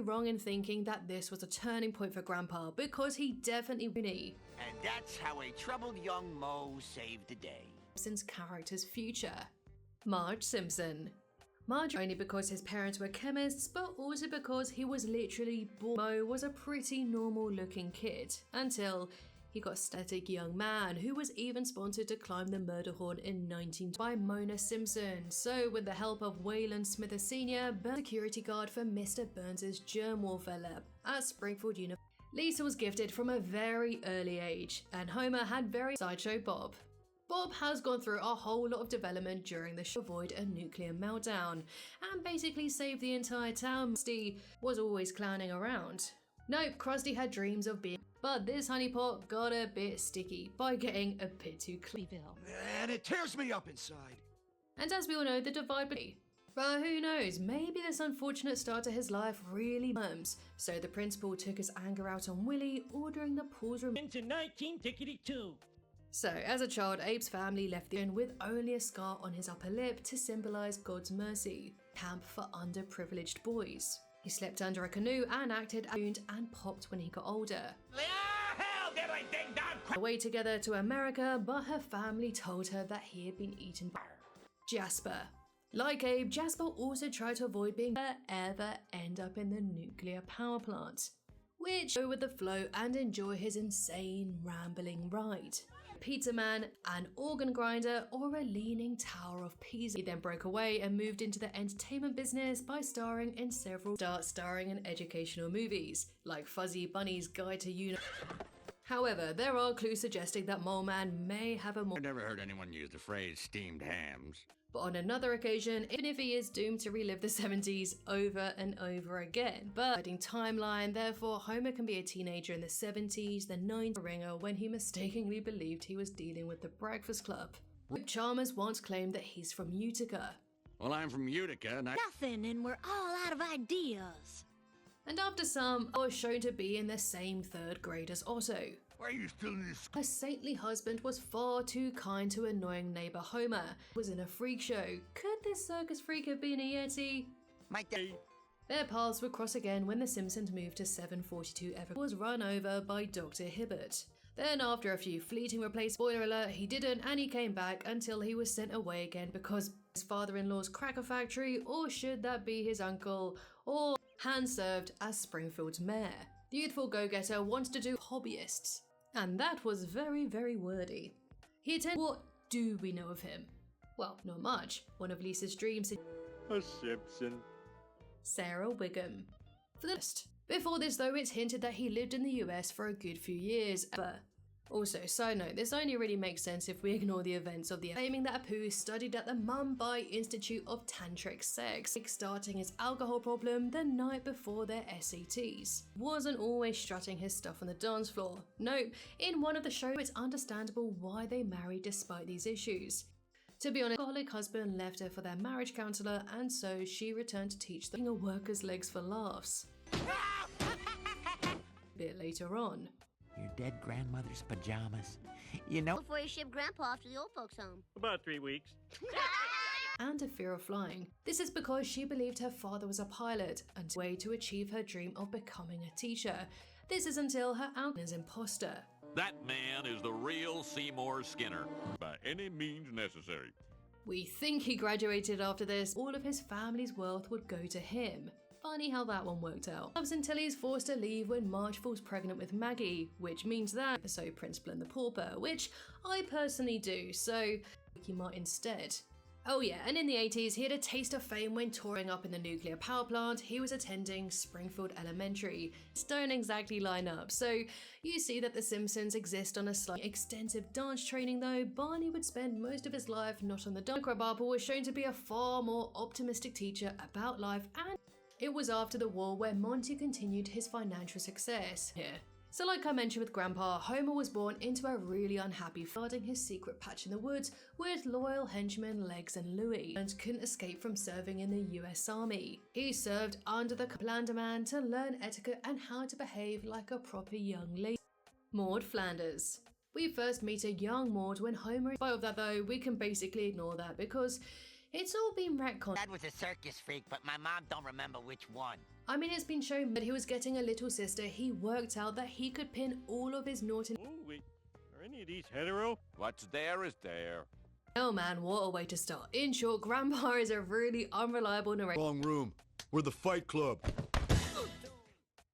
wrong in thinking that this was a turning point for Grandpa, because he definitely knew. And that's how a troubled young Moe saved the day. Simpson's character's future. Marge Simpson. Marge only because his parents were chemists, but also because he was literally born. Moe was a pretty normal looking kid, until he got a static young man who was even sponsored to climb the murder horn in 19 by Mona Simpson. So with the help of Wayland Smithers Sr., security guard for Mr. Burns' germ warfare lab at Springfield University. Lisa was gifted from a very early age, and Homer had Sideshow Bob. Bob has gone through a whole lot of development during the show to avoid a nuclear meltdown, and basically saved the entire town. Krusty was always clowning around. Nope, Krusty had dreams of being, but this honeypot got a bit sticky by getting a bit too Cleeville. And it tears me up inside. And as we all know, the divide between. But who knows, maybe this unfortunate start to his life really harms. So the principal took his anger out on Willie, ordering the pools removed. Into 19-2. So, as a child, Abe's family left the inn with only a scar on his upper lip to symbolize God's mercy, camp for underprivileged boys. He slept under a canoe and acted wound and popped when he got older. Away together to America, but her family told her that he had been eaten by Jasper. Like Abe, Jasper also tried to avoid being ever end up in the nuclear power plant, which go with the flow and enjoy his insane rambling ride. Pizza Man, an organ grinder, or a leaning tower of Pisa. He then broke away and moved into the entertainment business by starring in educational movies, like Fuzzy Bunny's Guide to However, there are clues suggesting that Moleman may have a more— I've never heard anyone use the phrase steamed hams. But on another occasion, even if he is doomed to relive the 70s over and over again. But timeline, therefore Homer can be a teenager in the 70s, the 90s ringer when he mistakenly believed he was dealing with the Breakfast Club. Chalmers once claimed that he's from Utica. Well, I'm from Utica and Nothing, and we're all out of ideas. And after some, was shown to be in the same third grade as Otto. Why are you still in this? Her saintly husband was far too kind to annoying neighbor Homer. Was in a freak show. Could this circus freak have been a Yeti? My day. Their paths would cross again when the Simpsons moved to 742 Everett was run over by Dr. Hibbert. Then after a few fleeting replacements, spoiler alert, he didn't, and he came back until he was sent away again because his father-in-law's cracker factory, or should that be his uncle, or hand served as Springfield's mayor. The youthful go-getter wanted to do hobbyists, and that was very, very wordy. He attended— What do we know of him? Well, not much. One of Lisa's dreams is A Simpson. Sarah Wiggum. For the rest. Before this though, it's hinted that he lived in the US for a good few years. Also, side note, this only really makes sense if we ignore the events of the claiming that Apu studied at the Mumbai Institute of Tantric Sex, starting his alcohol problem the night before their SATs. Wasn't always strutting his stuff on the dance floor. No, in one of the shows it's understandable why they married despite these issues. To be honest, her alcoholic husband left her for their marriage counselor, and so she returned to teach them a worker's legs for laughs. A bit later on. Your dead grandmother's pajamas. You know. Before you ship Grandpa off to the old folks' home. About 3 weeks. And a fear of flying. This is because she believed her father was a pilot, and a way to achieve her dream of becoming a teacher. This is until her alcohol is imposter. That man is the real Seymour Skinner. by any means necessary. We think he graduated after this. All of his family's wealth would go to him. Funny how that one worked out. Loves until he's forced to leave when Marge falls pregnant with Maggie, which means that episode Principal and the Pauper, which I personally do, so he might instead. Oh yeah, and in the 80s, he had a taste of fame when touring up in the nuclear power plant. He was attending Springfield Elementary. Don't exactly line up, so you see that the Simpsons exist on a slightly extensive dance training though. Barney would spend most of his life not on the dance. Krabappel was shown to be a far more optimistic teacher about life, and it was after the war where Monty continued his financial success here. So like I mentioned with Grandpa, Homer was born into a really unhappy guarding his secret patch in the woods with loyal henchmen Legs and Louie, and couldn't escape from serving in the US Army. He served under the Commander Man to learn etiquette and how to behave like a proper young lady. Maude Flanders. We first meet a young Maude when Homer is— But of that though, we can basically ignore that because It's all been retconned. Dad was a circus freak, but my mom don't remember which one. I mean, it's been shown that he was getting a little sister. He worked out that he could pin all of his naughty... Oh, wait. Are any of these hetero? What's there is there. Oh man, what a way to start. In short, Grandpa is a really unreliable narrator. Wrong room. We're the Fight Club.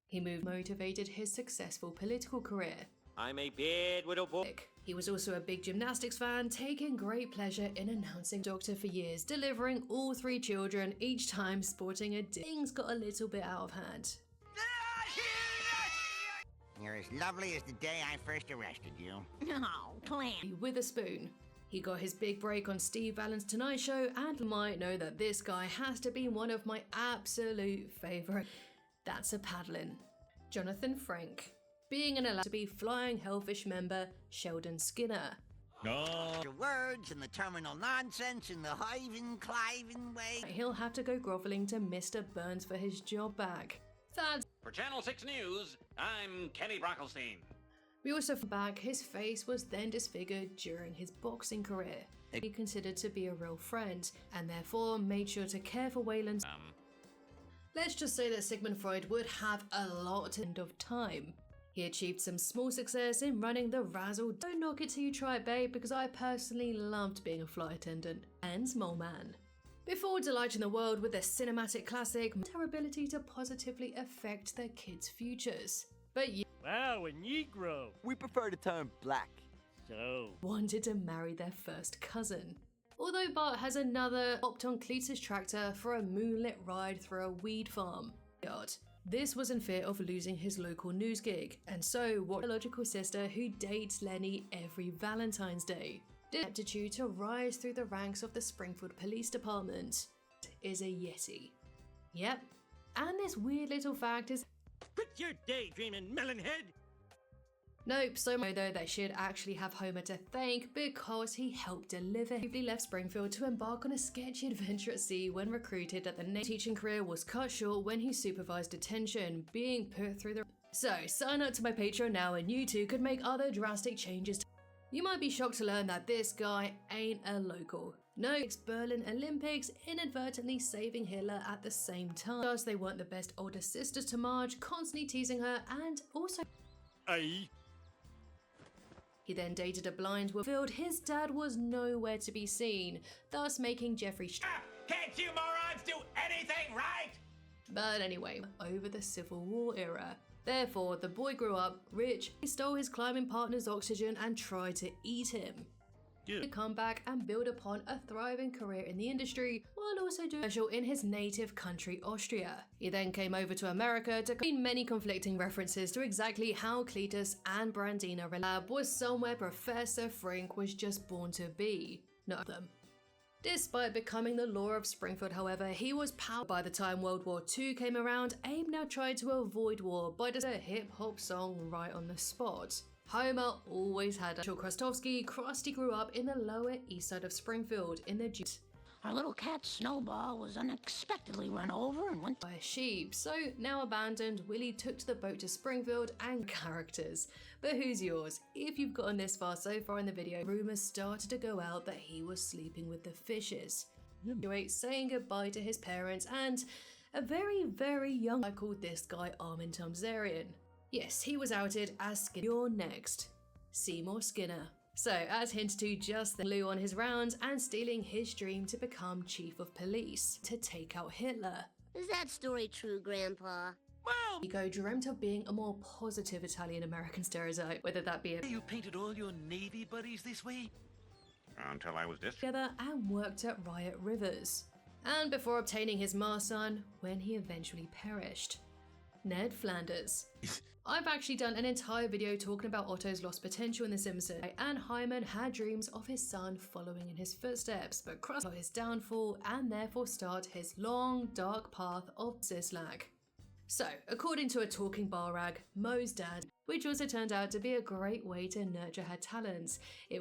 He motivated his successful political career. I'm a bad little boy. He was also a big gymnastics fan, taking great pleasure in announcing Doctor for years, delivering all 3 children, each time sporting a Things got a little bit out of hand. You're as lovely as the day I first arrested you. No, Clam. With a spoon. He got his big break on Steve Allen's Tonight Show, and you might know that this guy has to be one of my absolute favourite. That's a paddling. Jonathan Frink. Being an allowed to be flying hellfish member, Sheldon Skinner. No. Your words and the terminal nonsense in the hiving-cliving way. He'll have to go grovelling to Mr. Burns for his job back. That's... For Channel 6 News, I'm Kenny Brockelstein. We also found back his face was then disfigured during his boxing career. He considered to be a real friend, and therefore made sure to care for Wayland's... Let's just say that Sigmund Freud would have a lot of time. He achieved some small success in running the Razzle. Don't knock it till you try it, babe, because I personally loved being a flight attendant. And Moleman. Before delighting the world with their cinematic classic, their ability to positively affect their kids' futures. But you Wow, a Negro. We prefer the term black. So. wanted to marry their first cousin. Although Bart has another hopped on Cletus' tractor for a moonlit ride through a weed farm. This was in fear of losing his local news gig, and so what a biological sister who dates Lenny every Valentine's Day. The aptitude to rise through the ranks of the Springfield Police Department is a Yeti. Yep, and this weird little fact is Quit your daydreaming, melonhead. nope, so much though they should actually have Homer to thank because he helped deliver. He left Springfield to embark on a sketchy adventure at sea when recruited at the Navy. Teaching career was cut short when he supervised detention, being put through the... So, sign up to my Patreon now and you too could make other drastic changes. You might be shocked to learn that this guy ain't a local. No, it's Berlin Olympics, inadvertently saving Hitler at the same time. Thus, they weren't the best older sisters to Marge, constantly teasing her, and also... Aye. He then dated a blind woman. His dad was nowhere to be seen, thus making Jeffrey Can't you morons do anything right? But anyway, over the Civil War era. Therefore, the boy grew up rich, he stole his climbing partner's oxygen and tried to eat him. To come back and build upon a thriving career in the industry while also doing special in his native country Austria. He then came over to America to combine many conflicting references to exactly how Cletus and Brandina Lab was somewhere Professor Frink was just born to be. None of them. Despite becoming the law of Springfield, however, he was powered. By the time World War II came around, Abe now tried to avoid war by just a hip-hop song right on the spot. Homer always had a Krustovsky. Krusty grew up in the lower east side of Springfield in the Our little cat Snowball was unexpectedly run over and went by a sheep, so now abandoned, Willie took to the boat to Springfield and characters. But who's yours? If you've gotten this far so far in the video, rumours started to go out that he was sleeping with the fishes. Saying goodbye to his parents and a very, very young guy called this guy Armin Tomzarian. Yes, he was outed as Skinner. You're next. Seymour Skinner. So, as hinted to just then, Lou on his rounds and stealing his dream to become chief of police to take out Hitler. Is that story true, Grandpa? Well, Ego dreamt of being a more positive Italian-American stereotype, whether that be a You painted all your Navy buddies this way? Until I was together and worked at Riot Rivers. And before obtaining his Mars son, when he eventually perished. Ned Flanders. I've actually done an entire video talking about Otto's lost potential in The Simpsons, and Hyman had dreams of his son following in his footsteps, but Krusty saw his downfall and therefore start his long, dark path of Szyslak. So, according to a talking bar rag, Moe's dad, which also turned out to be a great way to nurture her talents. He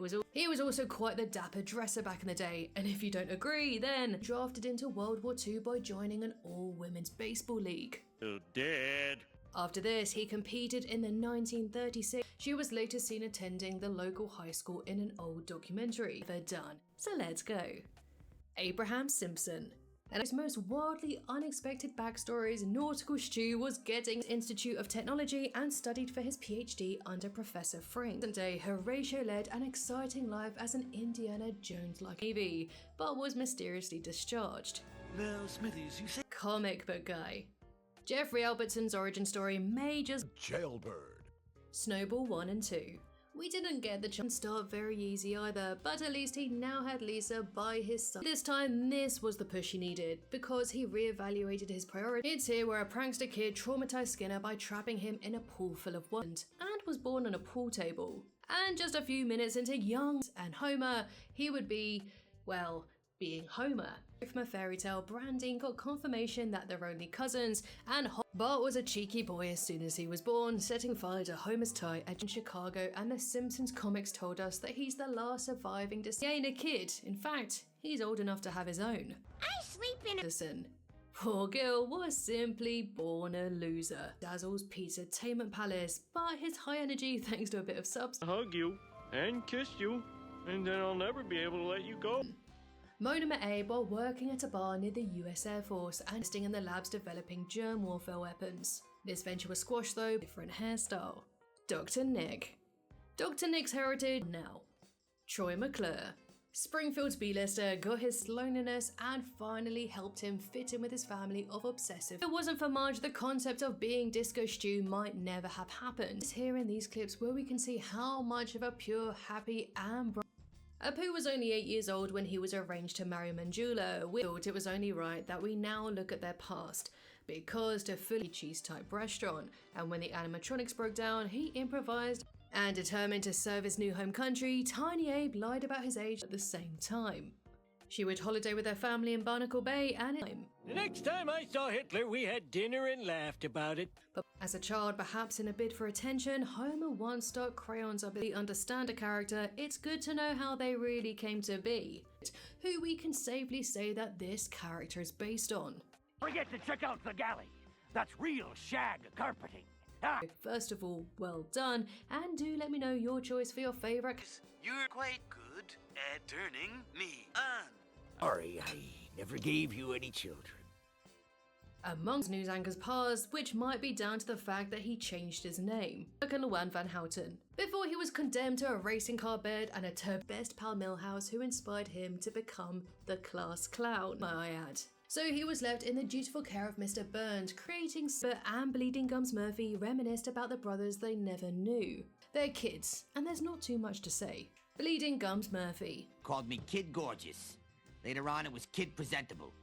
was also quite the dapper dresser back in the day, and if you don't agree, then drafted into World War II by joining an all-women's baseball league. oh, Dad. After this, he competed in the 1936. She was later seen attending the local high school in an old documentary. They're done. So let's go. Abraham Simpson. And his most wildly unexpected backstories, nautical Stu was getting Institute of Technology and studied for his PhD under Professor Frink. One day, Horatio led an exciting life as an Indiana Jones-like Navy, but was mysteriously discharged. Now, Smithies, you say... Comic book guy. Jeffrey Albertson's origin story may just Jailbird. Snowball 1 and 2. We didn't get the chance to start very easy either, but at least he now had Lisa by his side. This time, this was the push he needed, because he reevaluated his priorities. It's here where a prankster kid traumatized Skinner by trapping him in a pool full of wand, and was born on a pool table. And just a few minutes into Young and Homer, he would be, well, being Homer. From a fairy tale, Branding got confirmation that they're only cousins, and Bart was a cheeky boy as soon as he was born, setting fire to Homer's tie in Chicago, and the Simpsons comics told us that he's the last surviving descendant. He ain't a kid, in fact, he's old enough to have his own. I sleep in a... Poor Gill was simply born a loser. Dazzle's Pizza-tainment palace, but his high energy thanks to a bit of substance. Hug you and kiss you, and then I'll never be able to let you go. Mona met Abe while working at a bar near the US Air Force and assisting in the labs developing germ warfare weapons. This venture was squashed though, different hairstyle. Dr. Nick. Dr. Nick's heritage now. Troy McClure. Springfield's B-lister got his loneliness and finally helped him fit in with his family of obsessive. If it wasn't for Marge, the concept of being Disco Stew might never have happened. It's here in these clips where we can see how much of a pure, happy and Apu was only 8 years old when he was arranged to marry Manjula. We thought it was only right that we now look at their past, because to fully cheese type restaurant, and when the animatronics broke down, he improvised, and determined to serve his new home country, Tiny Abe lied about his age at the same time. She would holiday with her family in Barnacle Bay and The next time I saw Hitler, we had dinner and laughed about it. But as a child, perhaps in a bid for attention, Homer once stuck crayons up. To understand a character, it's good to know how they really came to be, who we can safely say that this character is based on. Forget to check out the galley. That's real shag carpeting. First of all, well done, and do let me know your choice for your favourite. You're quite good at turning me on. Sorry, I never gave you any children. Amongst news anchors past, which might be down to the fact that he changed his name, and Luan Van Houten, before he was condemned to a racing car bed and a best pal Milhouse, who inspired him to become the class clown, may I add. So he was left in the dutiful care of Mr. Burns, creating and Bleeding Gums Murphy reminisced about the brothers they never knew. They're kids, and there's not too much to say. Bleeding Gums Murphy Called me Kid Gorgeous. Later on, it was Kid Presentable.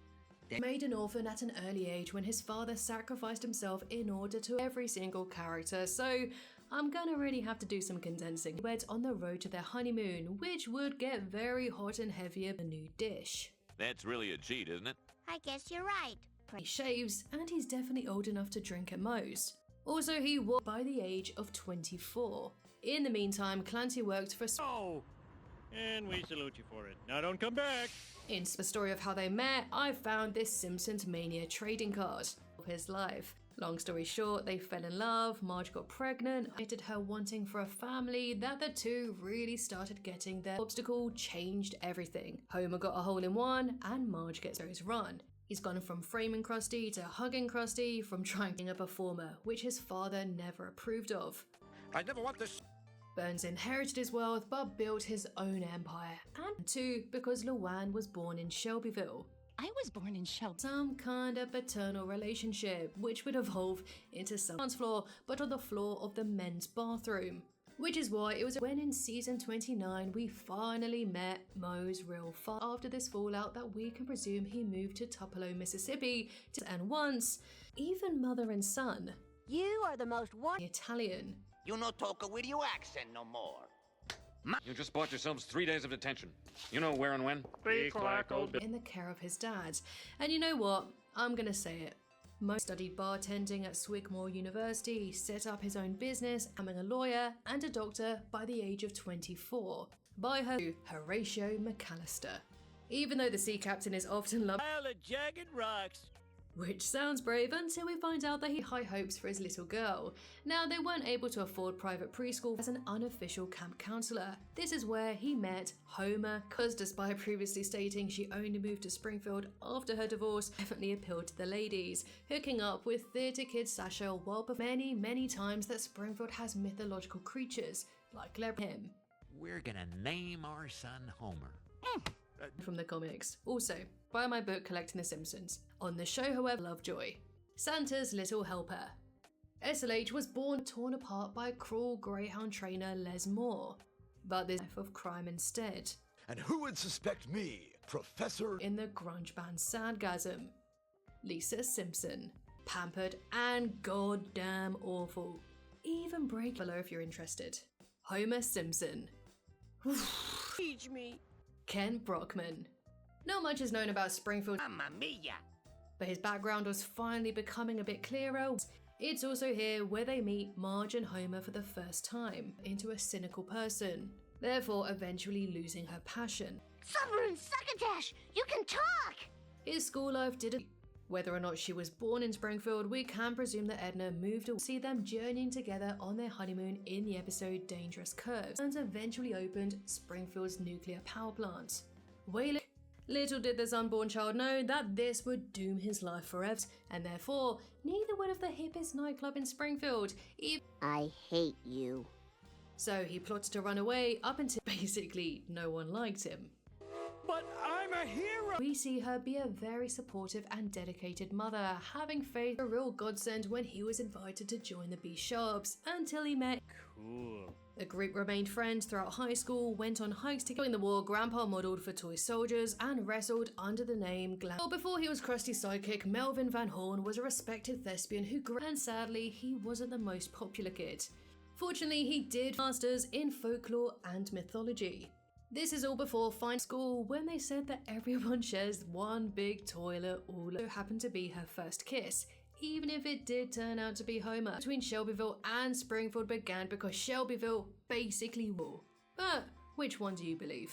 made an orphan at an early age when his father sacrificed himself in order to every single character, so I'm gonna really have to do some condensing. He went on the road to their honeymoon, which would get very hot and heavy a new dish. That's really a cheat, isn't it? I guess you're right. He shaves, and he's definitely old enough to drink at most. Also, he was by the age of 24. In the meantime, Clancy worked for Oh! And we salute you for it. Now don't come back! In the story of how they met, I found this Simpsons Mania trading card of his life. Long story short, they fell in love, Marge got pregnant, hated her wanting for a family, that the two really started getting their obstacle changed everything. Homer got a hole-in-one, and Marge gets his run. He's gone from framing Krusty to hugging Krusty, from trying to be a performer, which his father never approved of. I never want this. Burns inherited his wealth but built his own empire, and two, because Luann was born in Shelbyville. I was born in Shelby. Some kind of paternal relationship, which would evolve into someone's floor, but on the floor of the men's bathroom. Which is why it was when in season 29 we finally met Moe's real father. After this fallout that we can presume he moved to Tupelo, Mississippi, and once, even mother and son. You are the most Italian. You no talk with your accent no more. You just bought yourselves 3 days of detention. You know where and when? In the care of his dad. And you know what? I'm gonna say it. Moe studied bartending at Swigmore University, set up his own business, becoming a lawyer and a doctor by the age of 24. By her Horatio McAllister. Even though the sea captain is often loved, Pile of jagged rocks. which sounds brave until we find out that he had high hopes for his little girl. Now, they weren't able to afford private preschool as an unofficial camp counselor. This is where he met Homer, because despite previously stating she only moved to Springfield after her divorce, definitely appealed to the ladies, hooking up with theatre kid Sasha while many times that Springfield has mythological creatures like him. We're gonna name our son Homer. From the comics. Also, buy my book Collecting the Simpsons. On the show, however, Lovejoy, Santa's little helper. SLH was born torn apart by cruel greyhound trainer Les Moore, but this life of crime instead. And who would suspect me, Professor? In the grunge band Sadgasm. Lisa Simpson, pampered and goddamn awful. Even break below if you're interested. Homer Simpson. Teach me. Ken Brockman. Not much is known about Springfield, Mamma mia! but his background was finally becoming a bit clearer. It's also here where they meet Marge and Homer for the first time, into a cynical person, therefore eventually losing her passion. Summer and Succotash, you can talk! His school life didn't. Whether or not she was born in Springfield, we can presume that Edna moved to see them journeying together on their honeymoon in the episode Dangerous Curves, and eventually opened Springfield's nuclear power plant. Little did this unborn child know that this would doom his life forever, and therefore, neither would have the hippest nightclub in Springfield, I hate you. so he plotted to run away up until basically no one liked him. But I'm a hero! We see her be a very supportive and dedicated mother, having faith a real godsend when he was invited to join the B Sharps, until he met. Cool. The group remained friends throughout high school, went on hikes together. During the war, Grandpa modelled for toy soldiers and wrestled under the name Glam. Before he was Krusty's sidekick, Melvin Van Horn was a respected thespian who grew, and sadly, he wasn't the most popular kid. Fortunately, he did masters in folklore and mythology. This is all before fine school, when they said that everyone shares one big toilet, all happened to be her first kiss, even if it did turn out to be Homer. Between Shelbyville and Springfield began because Shelbyville basically won. But which one do you believe?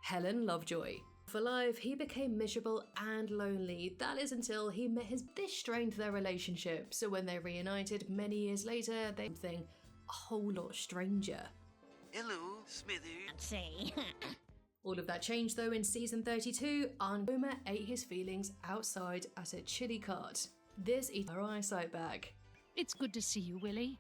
Helen Lovejoy. For life, he became miserable and lonely. That is until he met this strained their relationship, so when they reunited many years later, they something a whole lot stranger. Hello, Smithers. Say. All of that changed though in season 32, and Homer ate his feelings outside at a chili cart. This eats her eyesight back. It's good to see you, Willie.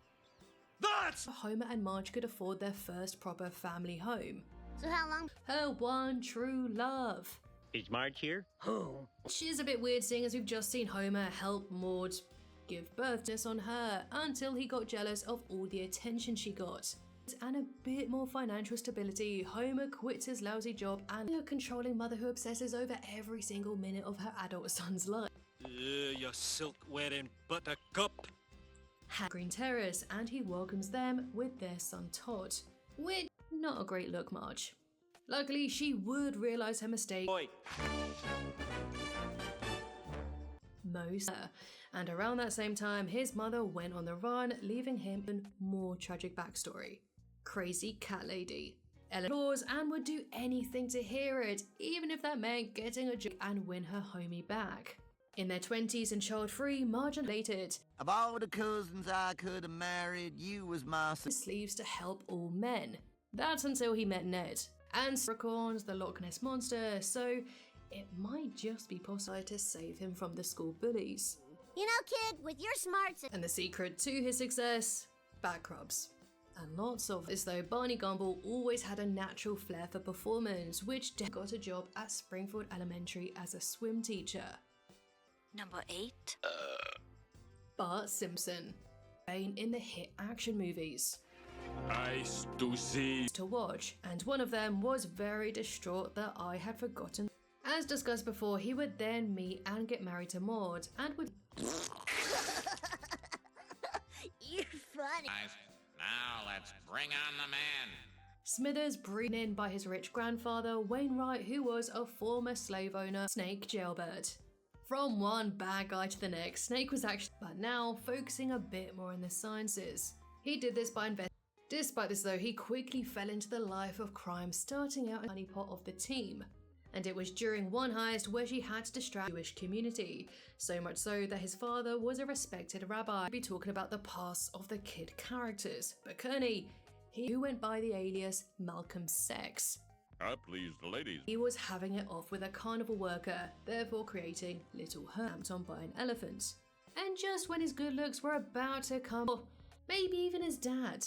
That's Homer and Marge could afford their first proper family home. So how long? Her one true love. Is Marge here? Who? She's a bit weird seeing as we've just seen Homer help Maude give birth to us on her until he got jealous of all the attention she got. And a bit more financial stability, Homer quits his lousy job and a controlling mother who obsesses over every single minute of her adult son's life. You silk-wearing buttercup. Green Terrace, and he welcomes them with their son Todd. Which, not a great look, Marge. Luckily, she would realise her mistake. Oi. Moe Szyslak. And around that same time, his mother went on the run, leaving him a more tragic backstory. Crazy cat lady. Ellen applauds and would do anything to hear it, even if that meant getting a job and win her homie back. In their 20s and child-free, Marge and related. Of all the cousins I could have married, you was my Sleeves to help all men. That's until he met Ned. And Unicorns, the Loch Ness Monster, so it might just be possible to save him from the school bullies. You know, kid, with your smarts And the secret to his success? Back rubs. And lots of this though, Barney Gumble always had a natural flair for performance, which got a job at Springfield Elementary as a swim teacher. Number 8. Bart Simpson. In the hit action movies Nice to see. to watch, and one of them was very distraught that I had forgotten. As discussed before, he would then meet and get married to Maude, and would You're funny. Guys, now let's bring on the man. Smithers brought in by his rich grandfather, Wainwright, who was a former slave owner, Snake Jailbird. From one bad guy to the next, Snake was actually, but now focusing a bit more in the sciences. He did this by investing. Despite this though, he quickly fell into the life of crime, starting out as a honeypot of the team. And it was during one heist where she had to distract the Jewish community, so much so that his father was a respected rabbi. We'd be talking about the past of the kid characters, but Kearney, who went by the alias Malcolm Sex. I please the ladies. He was having it off with a carnival worker, therefore creating Little Herms on by an elephant. And just when his good looks were about to come, or maybe even his dad.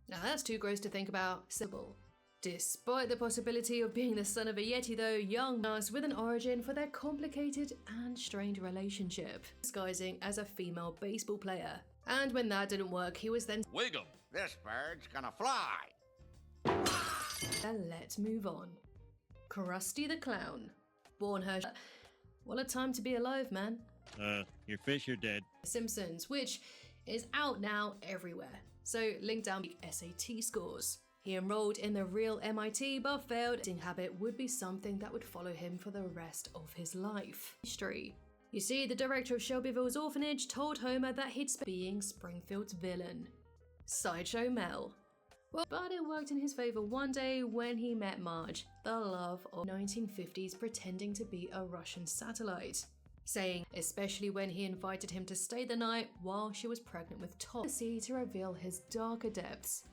Now that's too gross to think about. Sybil. Despite the possibility of being the son of a Yeti though, young Nas with an origin for their complicated and strained relationship, disguising as a female baseball player. And when that didn't work, he was then Wiggum. This bird's gonna fly. Let's move on. Krusty the Clown. Born her. What a time to be alive, man. Your fish are dead. Simpsons, which is out now everywhere. So link down the SAT scores. He enrolled in the real MIT but failed. Eating habit would be something that would follow him for the rest of his life. History. You see, the director of Shelbyville's orphanage told Homer that he'd spent being Springfield's villain. Sideshow Mel. Well, but it worked in his favor one day when he met Marge, the love of 1950s, pretending to be a Russian satellite. Saying, especially when he invited him to stay the night while she was pregnant with Todd, to reveal his darker depths.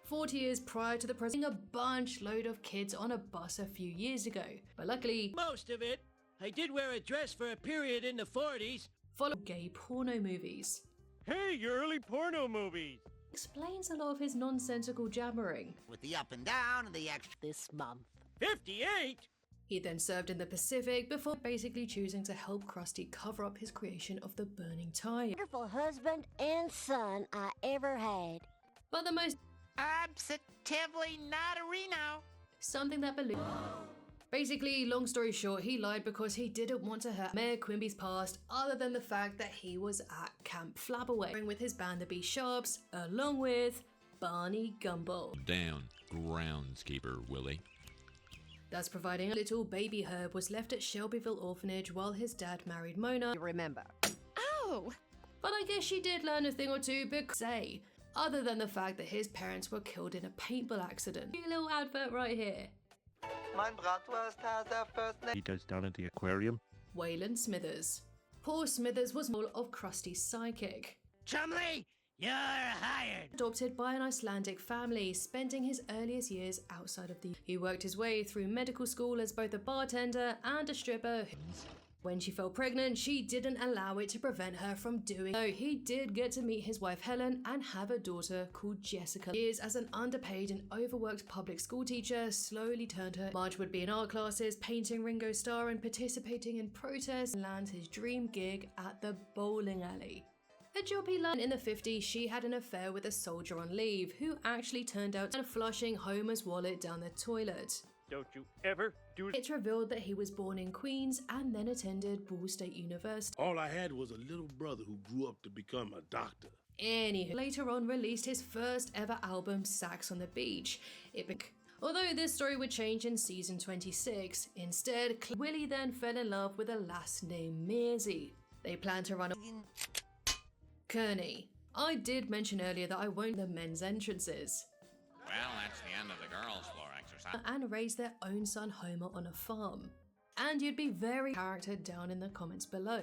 40 years prior to the president, a bunch load of kids on a bus a few years ago, but luckily, Most of it. I did wear a dress for a period in the 40s. Follow gay porno movies. Hey, your early porno movies. Explains a lot of his nonsensical jabbering. With the up and down and the extra This month. 58? He then served in the Pacific before basically choosing to help Krusty cover up his creation of the burning tire. Wonderful husband and son I ever had. But the most Positively not a Reno. something that ballooned. Basically, long story short, he lied because he didn't want to hurt Mayor Quimby's past, other than the fact that he was at Camp Flabberway with his band the B-Sharps, along with Barney Gumble. Down, Groundskeeper Willie. Thus providing a little baby Herb was left at Shelbyville Orphanage while his dad married Mona. You remember. Oh! But I guess she did learn a thing or two because, say, other than the fact that his parents were killed in a paintball accident. A little advert right here. He does down at the aquarium. Waylon Smithers. Poor Smithers was more of Krusty's sidekick. Chumley, you're hired. Adopted by an Icelandic family, spending his earliest years outside of the... He worked his way through medical school as both a bartender and a stripper. When she fell pregnant, she didn't allow it to prevent her from doing so. He did get to meet his wife Helen and have a daughter called Jessica. Years as an underpaid and overworked public school teacher slowly turned her. Marge would be in art classes, painting Ringo Starr and participating in protests, and lands his dream gig at the bowling alley. A job he learned in the 50s. She had an affair with a soldier on leave who actually turned out to be flushing Homer's wallet down the toilet. Don't you ever do it. It's revealed that he was born in Queens and then attended Ball State University. All I had was a little brother who grew up to become a doctor. Anywho, later on released his first ever album, Sax on the Beach. Although this story would change in season 26, instead, Willie then fell in love with a lass named Maisie. They plan to run a... Kearney. I did mention earlier that I won't the men's entrances. Well, that's the end of the girls' floor exercise. And raise their own son Homer on a farm. And you'd be very character down in the comments below.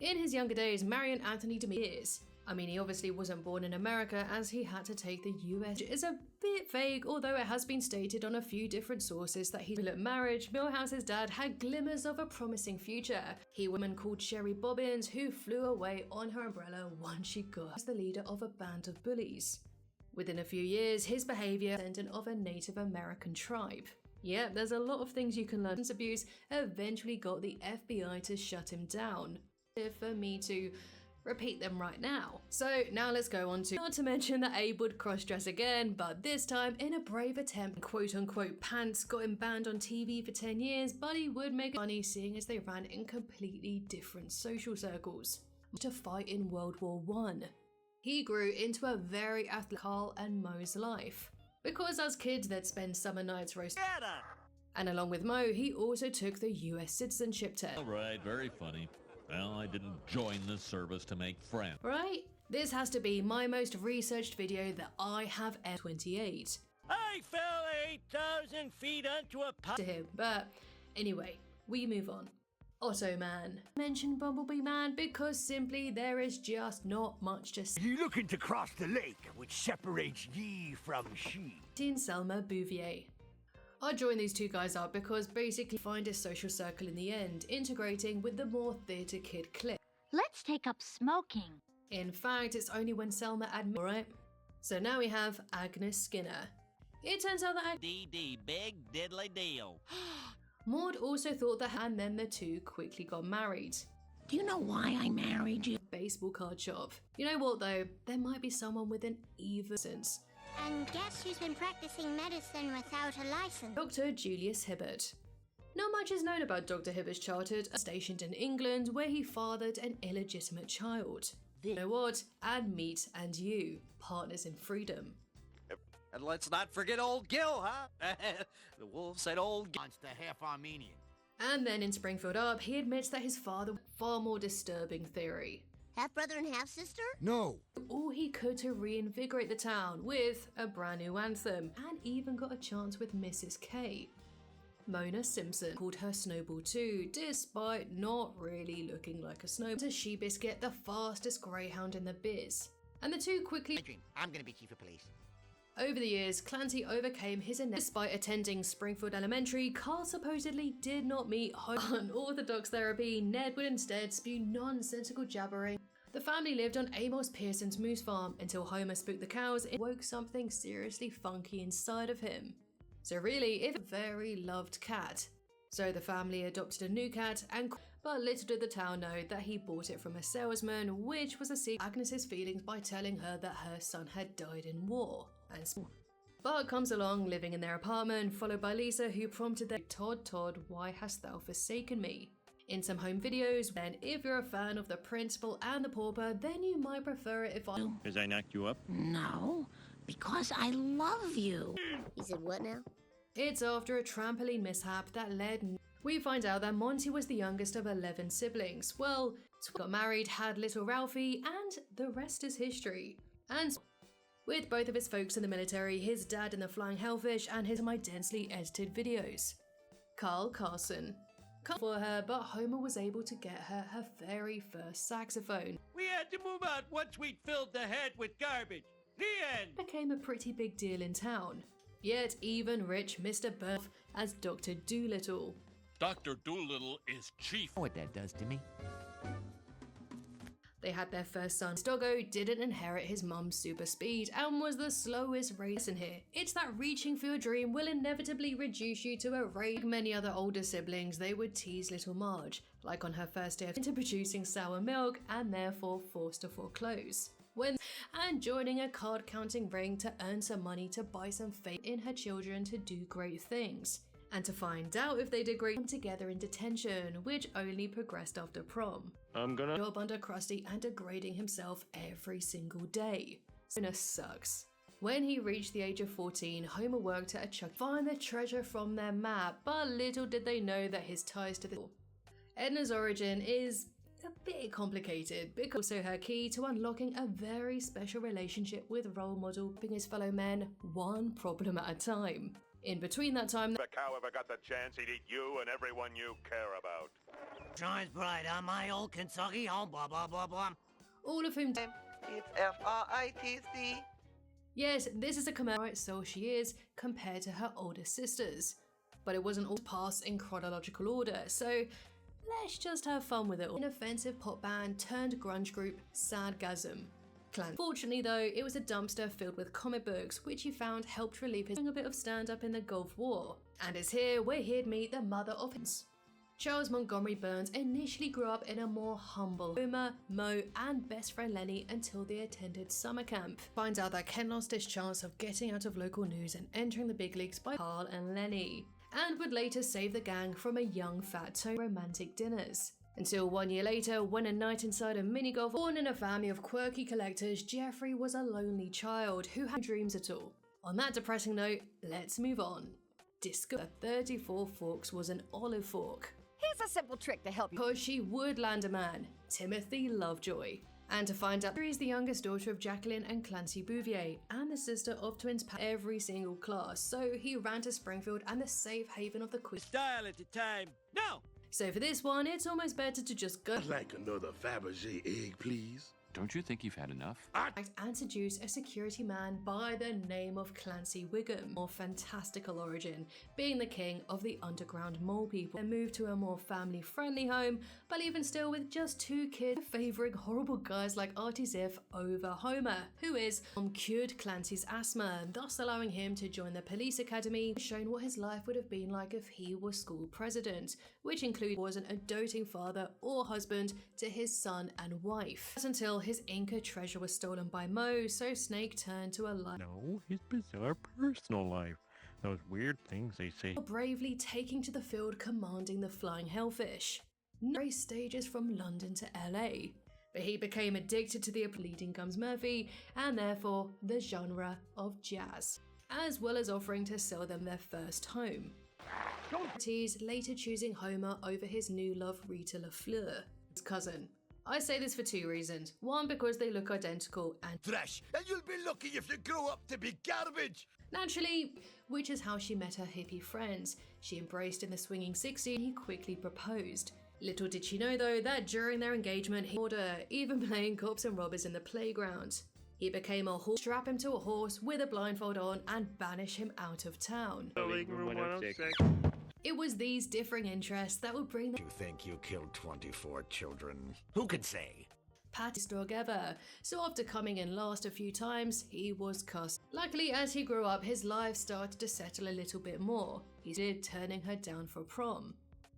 In his younger days, Marion Anthony Demeers. I mean, he obviously wasn't born in America as he had to take the US. It is a bit vague, although it has been stated on a few different sources that he at marriage, Milhouse's dad had glimmers of a promising future. He a woman called Sherry Bobbins who flew away on her umbrella once she got as the leader of a band of bullies. Within a few years, his behaviour descendant of a Native American tribe. Yep, there's a lot of things you can learn. Abuse eventually got the FBI to shut him down. For me to repeat them right now. So now let's go on to, not to mention that Abe would cross-dress again, but this time in a brave attempt, quote-unquote pants got him banned on TV for 10 years, but he would make it funny seeing as they ran in completely different social circles. To fight in World War I. He grew into a very athletic Carl and Moe's life. Because as kids they'd spend summer nights roasting. And along with Moe, he also took the US citizenship test. Alright, very funny. Well, I didn't join the service to make friends. Right? This has to be my most researched video that I have ever 28. I fell 8,000 feet onto a To him, but Anyway, we move on. Otto Mann. Mention Bumblebee Man because simply there is just not much to say. You looking to cross the lake, which separates ye from she. In Selma Bouvier. I joined these two guys up because basically find a social circle in the end, integrating with the more theatre kid clique. Let's take up smoking. In fact, it's only when Selma admits. Alright, so now we have Agnes Skinner. It turns out that DD, big diddly deal. Maude also thought that, and then the two quickly got married. Do you know why I married you? Baseball card shop. You know what though? There might be someone with an evil sense. And guess who's been practicing medicine without a license? Dr. Julius Hibbert. Not much is known about Dr. Hibbert's childhood, stationed in England where he fathered an illegitimate child. You know what? And meet and you, partners in freedom. And let's not forget old Gill, huh? The wolf said old Gill. Monster half Armenian. And then in Springfield Up, he admits that his father had a far more disturbing theory. Half brother and half sister? No. All he could to reinvigorate the town with a brand new anthem, and even got a chance with Mrs. K. Mona Simpson called her Snowball II, despite not really looking like a snowball. A she biscuit, the fastest greyhound in the biz. And the two quickly. I'm gonna be chief of police. Over the years, Clancy overcame his despite attending Springfield Elementary. Carl supposedly did not meet unorthodox therapy. Ned would instead spew nonsensical jabbering. The family lived on Amos Pearson's moose farm until Homer spooked the cows and woke something seriously funky inside of him. So really, if a very loved cat. So the family adopted a new cat, but little did the town know that he bought it from a salesman, which was a secret. Agnes's feelings by telling her that her son had died in war. And Bart comes along, living in their apartment, followed by Lisa, who prompted them, Todd, why hast thou forsaken me? In some home videos, then if you're a fan of the principal and the pauper, then you might prefer it if I... Because I knocked you up? No, because I love you. He said what now? It's after a trampoline mishap that led... We find out that Monty was the youngest of 11 siblings. Well, got married, had little Ralphie, and the rest is history. And... with both of his folks in the military, his dad in the Flying Hellfish, and his my densely edited videos. Carlson. For her, but Homer was able to get her her very first saxophone. We had to move out once we'd filled the head with garbage. The end! Became a pretty big deal in town. Yet even rich Mr. Burf as Dr. Doolittle. Dr. Doolittle is chief. What that does to me. They had their first son. Doggo didn't inherit his mum's super speed and was the slowest race in here. It's that reaching for your dream will inevitably reduce you to a race. Like many other older siblings, they would tease little Marge, like on her first day into producing sour milk and therefore forced to foreclose. And joining a card counting ring to earn some money to buy some faith in her children to do great things. And to find out if they did great, come together in detention, which only progressed after prom. I'm gonna job under Krusty and degrading himself every single day. Sinner sucks. When he reached the age of 14, Homer worked at a chuck find the treasure from their map, but little did they know that his ties to the Edna's origin is a bit complicated, because also her key to unlocking a very special relationship with role model, being his fellow men one problem at a time. In between that time, if a cow ever got the chance, he'd eat you and everyone you care about. Shines bright on my old Kentucky home, blah blah blah blah. All of whom it's F-R-I-T-C. Yes, this is a commercial, right, so she is, compared to her older sisters. But it wasn't all passed in chronological order, so let's just have fun with it all. An offensive pop band turned grunge group Sadgasm. Fortunately though, it was a dumpster filled with comic books, which he found helped relieve his a bit of stand-up in the Gulf War. And it's here where he'd meet the mother of his. Charles Montgomery Burns initially grew up in a more humble Homer, Moe, and best friend Lenny until they attended summer camp. Finds out that Ken lost his chance of getting out of local news and entering the big leagues by Carl and Lenny, and would later save the gang from a young fat Tony romantic dinners. Until 1 year later, when a night inside a mini-golf, born in a family of quirky collectors, Jeffrey was a lonely child who had no dreams at all. On that depressing note, let's move on. Discover 34 forks was an olive fork. Here's a simple trick to help you. Because she would land a man, Timothy Lovejoy. And to find out, Mary is the youngest daughter of Jacqueline and Clancy Bouvier, and the sister of twins every single class, so he ran to Springfield and the safe haven of the Queen. Style at the time. No! So for this one, it's almost better to just go. I'd like another Fabergé egg, please. Don't you think you've had enough? And seduce a security man by the name of Clancy Wiggum, more fantastical origin, being the king of the underground mole people, and moved to a more family-friendly home, but even still with just 2 kids, favouring horrible guys like Artie Ziff over Homer, who cured Clancy's asthma, thus allowing him to join the police academy, showing what his life would have been like if he was school president, which included wasn't a doting father or husband to his son and wife. Until his Inca treasure was stolen by Moe, so Snake turned to a life. No, his bizarre personal life. Those weird things they say. Bravely taking to the field, commanding the Flying Hellfish. No stages from London to LA. But he became addicted to the bleeding gums Murphy, and therefore the genre of jazz, as well as offering to sell them their first home. Later choosing Homer over his new love Rita LaFleur, his cousin. I say this for 2 reasons. One, because they look identical, and Thresh, and you'll be lucky if you grow up to be garbage. Naturally, which is how she met her hippie friends. She embraced in the swinging 60s, and he quickly proposed. Little did she know though that during their engagement he ordered, even playing cops and robbers in the playground. He became a horse, strap him to a horse with a blindfold on, and banish him out of town. It was these differing interests that would bring them. You think you killed 24 children? Who can say? Pattiest dog ever, so after coming in last a few times, he was cussed. Luckily, as he grew up, his life started to settle a little bit more. He did, turning her down for prom.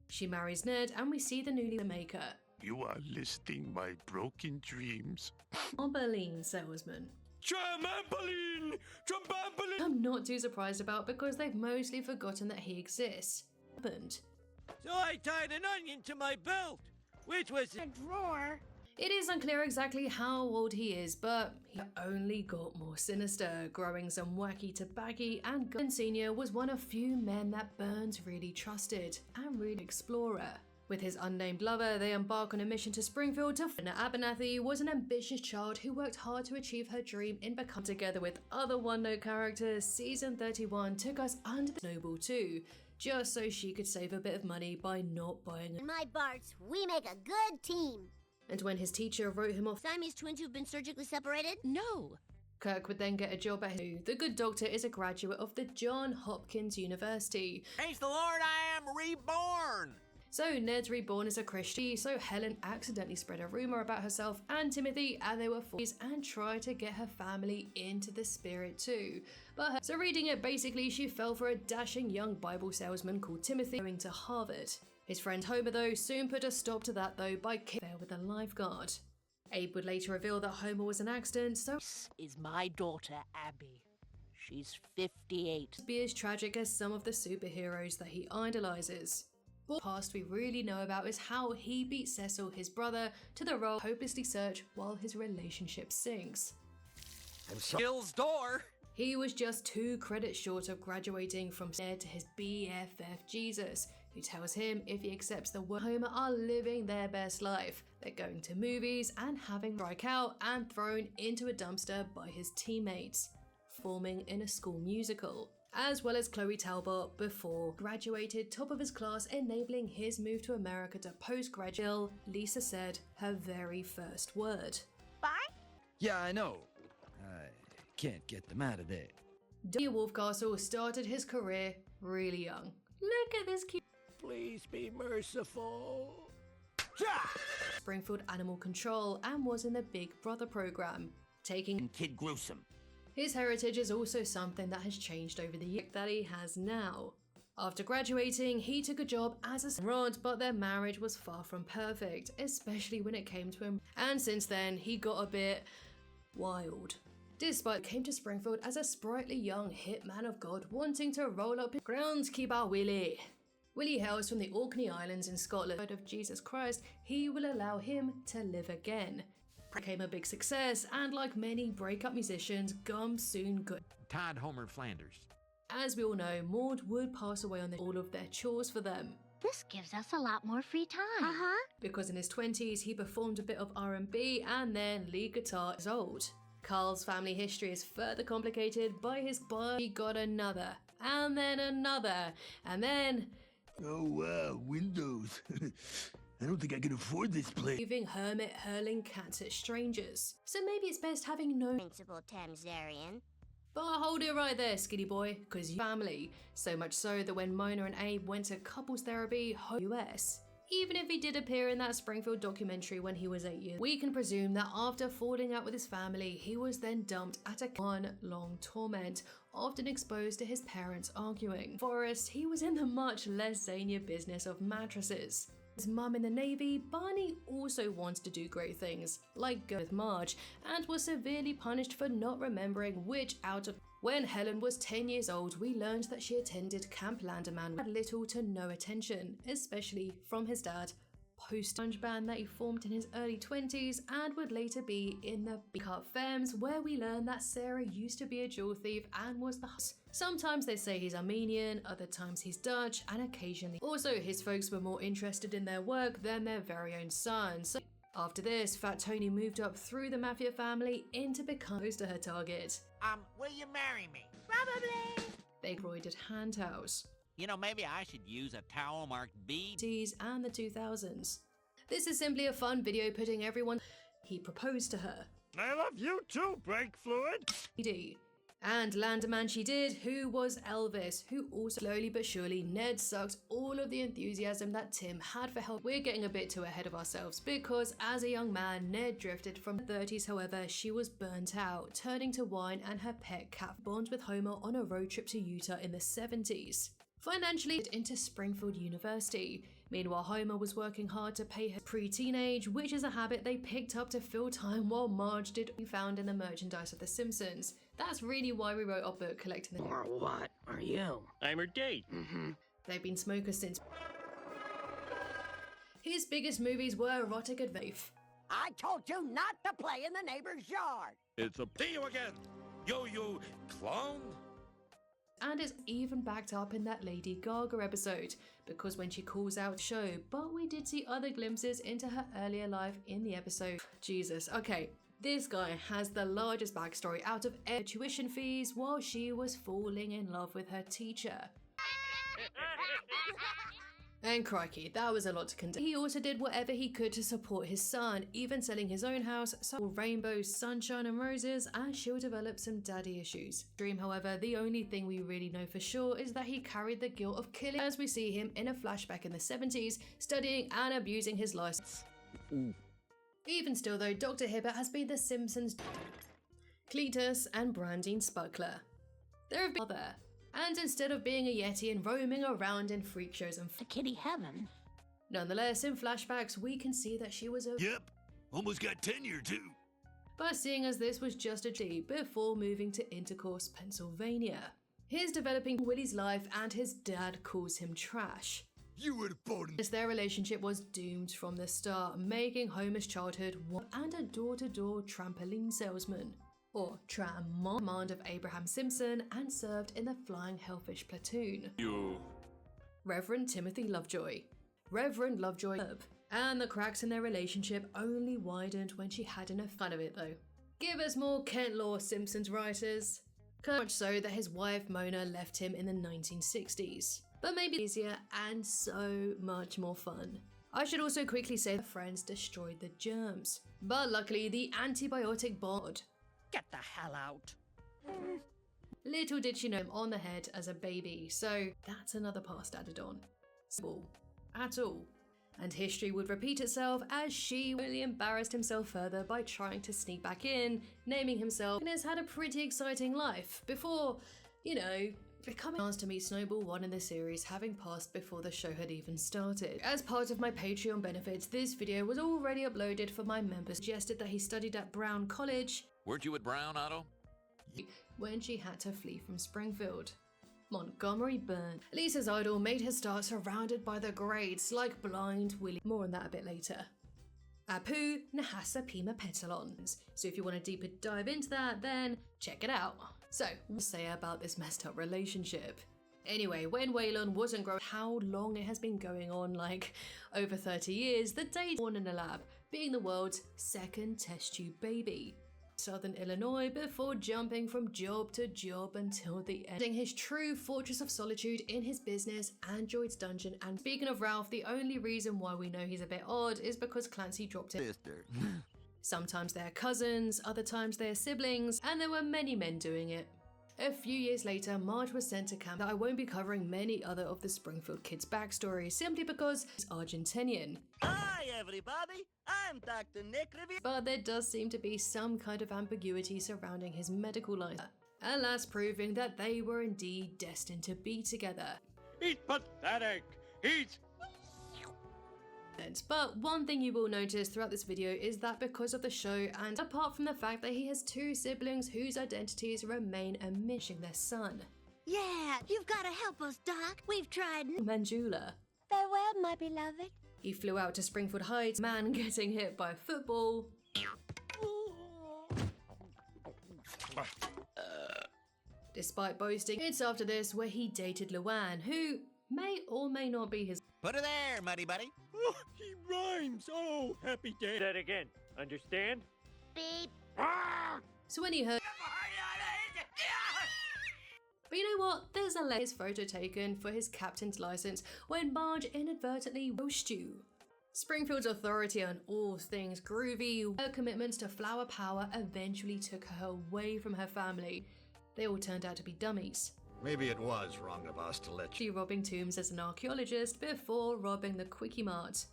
She marries Ned, and we see the newly maker. You are listing my broken dreams. Trampoline salesman. Trampoline! Trampoline! I'm not too surprised about because they've mostly forgotten that he exists. So I tied an onion to my belt, which was a drawer. It is unclear exactly how old he is, but he only got more sinister, growing some wacky to baggy, and Gunn Sr. was one of few men that Burns really trusted, and really explorer. With his unnamed lover, they embark on a mission to Springfield to find Abernathy was an ambitious child who worked hard to achieve her dream in becoming. Together with other one-note characters, season 31 took us under the Snowball II, just so she could save a bit of money by not buying In my Barts, we make a good team. And when his teacher wrote him off, Siamese twins who've been surgically separated? No. Kirk would then get a job at who? The Good Doctor is a graduate of the Johns Hopkins University. Praise the Lord, I am reborn! So Ned's reborn as a Christian, so Helen accidentally spread a rumour about herself and Timothy, and they were forced and tried to get her family into the spirit too. So reading it, basically she fell for a dashing young Bible salesman called Timothy going to Harvard. His friend Homer though soon put a stop to that though by killing her with a lifeguard. Abe would later reveal that Homer was an accident, so This is my daughter, Abby. She's 58. Be as tragic as some of the superheroes that he idolizes. The past we really know about is how he beat Cecil, his brother, to the role hopelessly search while his relationship sinks. Gill's door! He was just 2 credits short of graduating from Ned to his BFF Jesus, who tells him if he accepts the word Homer are living their best life. They're going to movies and having strike out and thrown into a dumpster by his teammates, forming in a school musical. As well as Chloe Talbot before graduated top of his class, enabling his move to America to postgraduate. Lisa said her very first word. Bye? Yeah, I know. I can't get them out of there. Rainier Wolfcastle started his career really young. Look at this cute. Please be merciful. Springfield Animal Control and was in the Big Brother program, taking Kid Gruesome. His heritage is also something that has changed over the years that he has now. After graduating, he took a job as a rod, but their marriage was far from perfect, especially when it came to him. And since then, he got a bit wild. Despite came to Springfield as a sprightly young hit man of God wanting to roll up his Groundskeeper Willie. Willie hails from the Orkney Islands in Scotland. Of Jesus Christ, he will allow him to live again. Became a big success, and like many breakup musicians, Gum soon got Todd Homer Flanders. As we all know, Maude would pass away on all of their chores for them. This gives us a lot more free time. Because in his 20s he performed a bit of R&B and then lead guitar as old. Carl's family history is further complicated by his he got another, and then another, and then... Oh wow, Windows. I don't think I can afford this place. Leaving hermit hurling cats at strangers. So maybe it's best having no Principal Tamsarian. But hold it right there, skinny boy, because your family. So much so that when Mona and Abe went to couples therapy US, even if he did appear in that Springfield documentary when he was 8 years, we can presume that after falling out with his family, he was then dumped at a long torment, often exposed to his parents arguing. Forrest, he was in the much less zanier business of mattresses. His mum in the Navy, Barney also wanted to do great things, like go with Marge, and was severely punished for not remembering which out of... When Helen was 10 years old, we learned that she attended Camp Landerman with little to no attention, especially from his dad. Post-grunge band that he formed in his early 20s and would later be in the Big-Up Femmes, where we learn that Sarah used to be a jewel thief and was the Sometimes they say he's Armenian, other times he's Dutch, and occasionally. Also, his folks were more interested in their work than their very own son. So after this, Fat Tony moved up through the Mafia family into becoming close to her target. Will you marry me? Probably. They embroidered hand towels. You know, maybe I should use a towel marked B. And the 2000s. This is simply a fun video putting everyone. He proposed to her. I love you too, brake fluid. And Landerman she did, who was Elvis, who also slowly but surely Ned sucked all of the enthusiasm that Tim had for help. We're getting a bit too ahead of ourselves because as a young man, Ned drifted from the 30s. However, she was burnt out, turning to wine and her pet cat bonds with Homer on a road trip to Utah in the 70s. Financially into Springfield University. Meanwhile, Homer was working hard to pay her pre-teenage, which is a habit they picked up to fill time while Marge did be found in the merchandise of The Simpsons. That's really why we wrote our book collecting the... Or what are you? I'm her date. They've been smokers since... His biggest movies were erotic adventure. I told you not to play in the neighbor's yard. It's a see you again, you clown. And it's even backed up in that Lady Gaga episode, because when she calls out the show, but we did see other glimpses into her earlier life in the episode. Jesus, okay, this guy has the largest backstory out of tuition fees while she was falling in love with her teacher. And crikey, that was a lot to contain. He also did whatever he could to support his son, even selling his own house, so rainbows, sunshine and roses, and she'll develop some daddy issues. Dream, however, the only thing we really know for sure is that he carried the guilt of killing, as we see him in a flashback in the 70s, studying and abusing his license. Even still though, Dr. Hibbert has been the Simpsons, Cletus and Brandine Spuckler. There have been other. And instead of being a Yeti and roaming around in freak shows and The kitty heaven. Nonetheless, in flashbacks, we can see that she was a... Yep, almost got tenure too. But seeing as this was just a G before moving to Intercourse, Pennsylvania. He's developing Willie's life and his dad calls him trash. You would have bought As their relationship was doomed from the start, making Homer's childhood and a door-to-door trampoline salesman. Or command of Abraham Simpson and served in the Flying Hellfish Platoon. Reverend Timothy Lovejoy. Reverend Lovejoy. And the cracks in their relationship only widened when she had enough fun of it though. Give us more Kent Law Simpsons writers. Much so that his wife Mona left him in the 1960s. But maybe easier and so much more fun. I should also quickly say that Friends destroyed the germs. But luckily the antibiotic bomb. Get the hell out. Little did she know him on the head as a baby, so that's another past added on. At all. And history would repeat itself as she really embarrassed himself further by trying to sneak back in, naming himself, and has had a pretty exciting life before, you know, becoming chance to meet Snowball 1 in the series, having passed before the show had even started. As part of my Patreon benefits, this video was already uploaded for my members. Suggested that he studied at Brown College. Weren't you at Brown, Otto? When she had to flee from Springfield. Montgomery Burn. Lisa's idol made her start surrounded by the greats like Blind Willie. More on that a bit later. Apu Nahasapeemapetilon. So if you want a deeper dive into that, then check it out. So, what to say about this messed up relationship? Anyway, when Waylon wasn't growing, how long it has been going on, like over 30 years, the day born in a lab, being the world's second test tube baby. Southern Illinois before jumping from job to job until the ending his true fortress of solitude in his business, Android's Dungeon. And speaking of Ralph, the only reason why we know he's a bit odd is because Clancy dropped it. Sometimes they're cousins, other times they're siblings, and there were many men doing it. A few years later, Marge was sent to camp. I won't be covering many other of the Springfield kids' backstories simply because he's Argentinian. Hi everybody, I'm Dr. Nick Revere. But there does seem to be some kind of ambiguity surrounding his medical life, alas proving that they were indeed destined to be together. He's pathetic. He's... But one thing you will notice throughout this video is that because of the show, and apart from the fact that he has two siblings whose identities remain a missing their son. Yeah, you've got to help us, Doc. We've tried. Manjula. Farewell, my beloved. He flew out to Springfield Heights, man getting hit by a football. Despite boasting, it's after this where he dated Luann, who may or may not be his. Put her there, muddy buddy. Oh, he rhymes. Oh, happy day. That again. Understand? Beep. So when he heard. But you know what? There's a his photo taken for his captain's license when Marge inadvertently roast you. Springfield's authority on all things groovy, her commitments to flower power eventually took her away from her family. They all turned out to be dummies. Maybe it was wrong of us to let you. Robbing tombs as an archaeologist before robbing the Quickie Mart.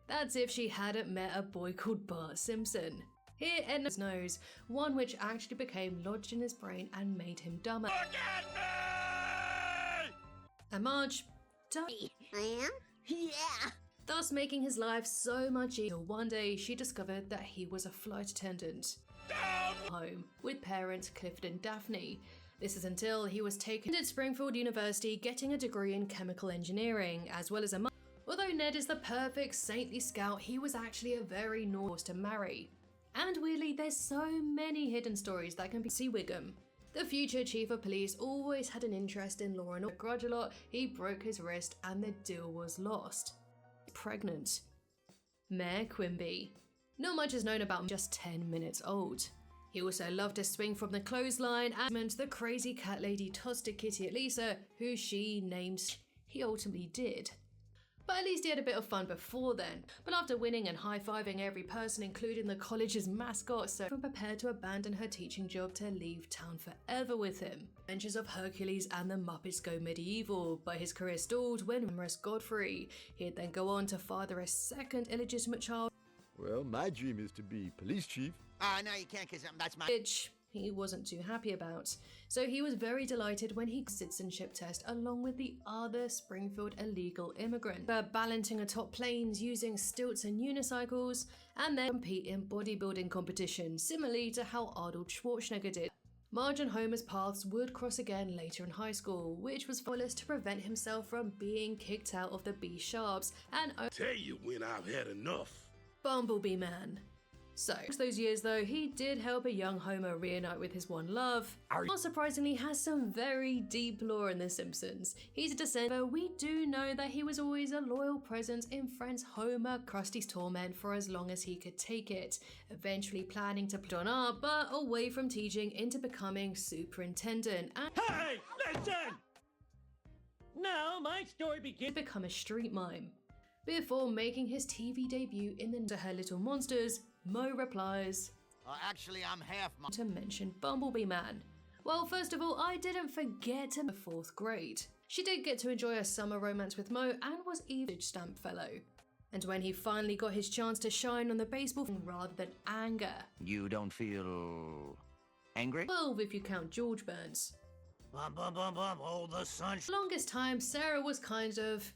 That's if she hadn't met a boy called Bart Simpson. Here Edna knows, one which actually became lodged in his brain and made him dumber. Look at me! And Marge I am? Yeah. Thus making his life so much easier. One day she discovered that he was a flight attendant. Home with parents Clifford and Daphne. This is until he was taken to Springfield University getting a degree in chemical engineering, as well as a although Ned is the perfect saintly scout, he was actually a very naughty to marry. And weirdly, there's so many hidden stories that can be see Wiggum. The future chief of police always had an interest in law and order. Grudge a lot, he broke his wrist and the deal was lost. Pregnant. Mayor Quimby. Not much is known about him, just 10 minutes old. He also loved to swing from the clothesline and the crazy cat lady tossed a kitty at Lisa, who she names he ultimately did. But at least he had a bit of fun before then. But after winning and high-fiving every person, including the college's mascot, so prepared to abandon her teaching job to leave town forever with him. Adventures of Hercules and the Muppets go medieval, but his career stalled when Maris Godfrey. He'd then go on to father a second illegitimate child. Well, my dream is to be police chief. No, you can't, because that's my... Which he wasn't too happy about. So he was very delighted when he citizenship test along with the other Springfield illegal immigrant. Balancing atop planes using stilts and unicycles, and then compete in bodybuilding competitions, similarly to how Arnold Schwarzenegger did. Marge and Homer's paths would cross again later in high school, which was pointless to prevent himself from being kicked out of the B Sharps and tell you when I've had enough. Bumblebee Man. So, those years though, he did help a young Homer reunite with his one love. Not surprisingly, has some very deep lore in The Simpsons. He's a descendant, but we do know that he was always a loyal presence in friends Homer, Krusty's torment for as long as he could take it, eventually planning to put on up, but away from teaching into becoming superintendent and Hey, listen! Now my story begins to become a street mime. Before making his TV debut in the To Her Little Monsters, Moe replies, actually, I'm half to mention Bumblebee Man. Well, first of all, I didn't forget him in 4th grade. She did get to enjoy a summer romance with Moe and was even a stamp fellow. And when he finally got his chance to shine on the baseball field rather than anger. You don't feel... angry? 12 if you count George Burns. Bum, bum, bum, bum, oh, the sun... Longest time, Sarah was kind of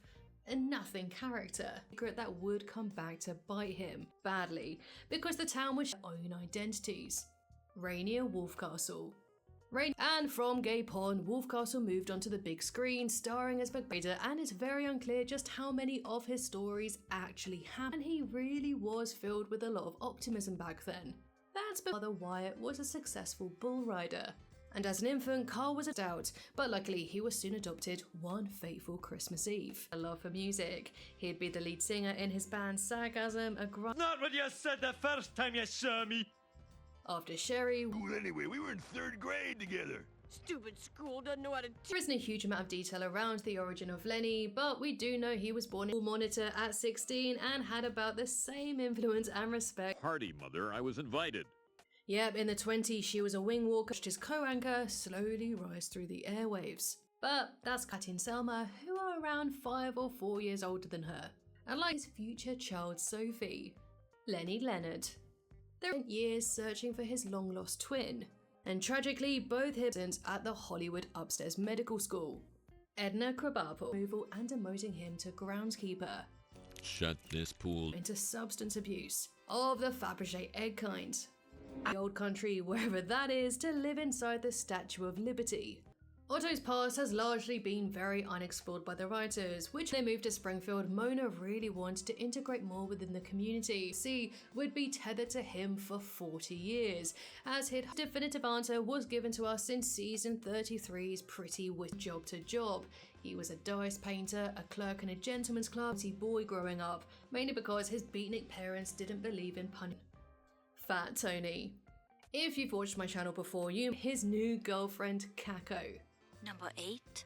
a nothing character. Secret that would come back to bite him badly because the town was their own identities. Rainier Wolfcastle. And from gay porn, Wolfcastle moved onto the big screen, starring as McBrader, and it's very unclear just how many of his stories actually happened. And he really was filled with a lot of optimism back then. That's before Wyatt was a successful bull rider. And as an infant, Carl was a doubt, but luckily he was soon adopted one fateful Christmas Eve. A love for music. He'd be the lead singer in his band Sarcasm, Not what you said the first time you saw me! After Sherry... Well, anyway, we were in 3rd grade together. Stupid school doesn't know how to... There isn't a huge amount of detail around the origin of Lenny, but we do know he was born in a monitor at 16 and had about the same influence and respect. Party, Mother, I was invited. Yep, in the 20s she was a wing walker, his co-anchor slowly rise through the airwaves. But that's Katty and Selma, who are around 5 or 4 years older than her. And like his future child Sophie, Lenny Leonard. They spent years searching for his long-lost twin. And tragically, both Hibbert at the Hollywood Upstairs Medical School. Edna Krabappel removal and demoting him to groundskeeper. Shut this pool into substance abuse of the Fabergé egg kind. The old country, wherever that is, to live inside the Statue of Liberty. Otto's past has largely been very unexplored by the writers, which they moved to Springfield. Mona really wanted to integrate more within the community. See, would be tethered to him for 40 years, as his definitive answer was given to us in season 33's Pretty Wit Job to Job. He was a dice painter, a clerk in a gentleman's club, boy growing up, mainly because his beatnik parents didn't believe in punishment. Fat Tony. If you've watched my channel before, his new girlfriend, Kako. Number 8.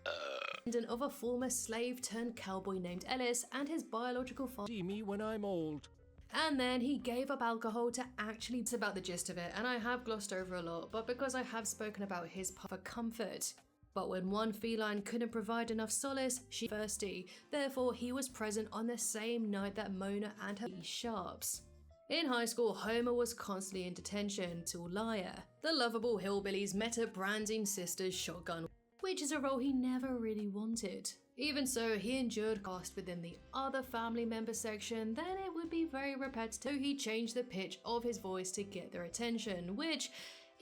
Of a former slave turned cowboy named Ellis and his biological father. See me when I'm old. And then he gave up alcohol to actually... It's about the gist of it, and I have glossed over a lot, but because I have spoken about his for comfort. But when one feline couldn't provide enough solace, she was thirsty. Therefore, he was present on the same night that Mona and her sharps. In high school, Homer was constantly in detention till Liar. The lovable hillbillies met at Brandy's sister's shotgun, which is a role he never really wanted. Even so, he endured cast within the other family member section, then it would be very repetitive. So he changed the pitch of his voice to get their attention, which...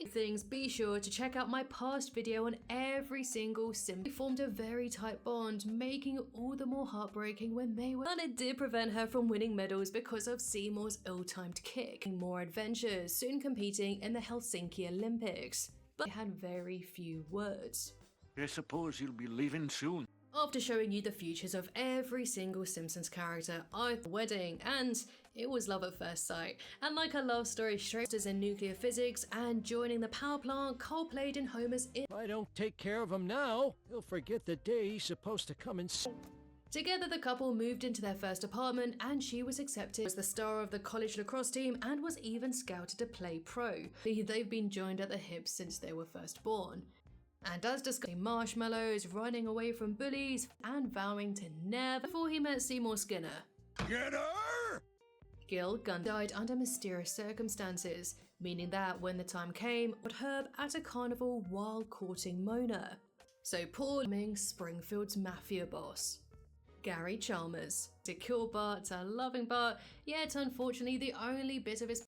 Things, be sure to check out my past video on every single Simpson. They formed a very tight bond, making it all the more heartbreaking when they were. And it did prevent her from winning medals because of Seymour's ill-timed kick. More adventures, soon competing in the Helsinki Olympics. But they had very few words. I suppose you'll be leaving soon. After showing you the futures of every single Simpsons character, I had the wedding, and it was love at first sight. And like a love story, straight as in nuclear physics and joining the power plant, Cole played in Homer's. If I don't take care of him now, he'll forget the day he's supposed to come and see. Together, the couple moved into their first apartment, and she was accepted as the star of the college lacrosse team and was even scouted to play pro. They've been joined at the hip since they were first born. And as discussing marshmallows, running away from bullies, and vowing to never before he met Seymour Skinner. Get her! Gill Gunderson died under mysterious circumstances, meaning that when the time came, Herb at a carnival while courting Mona. So Paul Springfield's mafia boss. Gary Chalmers to kill Bart, a loving Bart, yet unfortunately the only bit of his